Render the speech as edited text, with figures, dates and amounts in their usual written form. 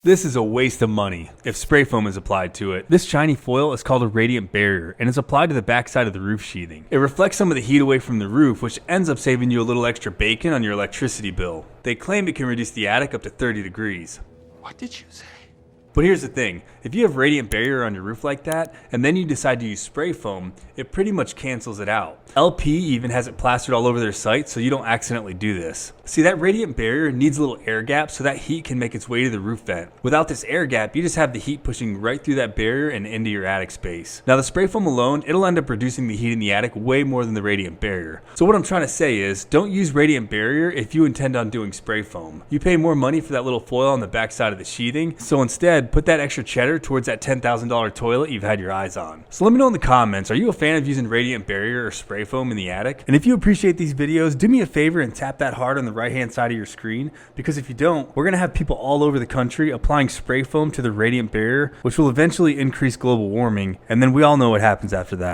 This is a waste of money if spray foam is applied to it. This shiny foil is called a radiant barrier and is applied to the backside of the roof sheathing. It reflects some of the heat away from the roof, which ends up saving you a little extra bacon on your electricity bill. They claim it can reduce the attic up to 30 degrees. What did you say? But here's the thing, if you have radiant barrier on your roof like that, and then you decide to use spray foam, it pretty much cancels it out. LP even has it plastered all over their site so you don't accidentally do this. See, that radiant barrier needs a little air gap so that heat can make its way to the roof vent. Without this air gap, you just have the heat pushing right through that barrier and into your attic space. Now the spray foam alone, it'll end up reducing the heat in the attic way more than the radiant barrier. So what I'm trying to say is, don't use radiant barrier if you intend on doing spray foam. You pay more money for that little foil on the backside of the sheathing, so instead, put that extra cheddar towards that $10,000 toilet you've had your eyes on. So let me know in the comments, are you a fan of using radiant barrier or spray foam in the attic? And if you appreciate these videos, do me a favor and tap that heart on the right hand side of your screen, because if you don't, we're going to have people all over the country applying spray foam to the radiant barrier, which will eventually increase global warming, and then we all know what happens after that.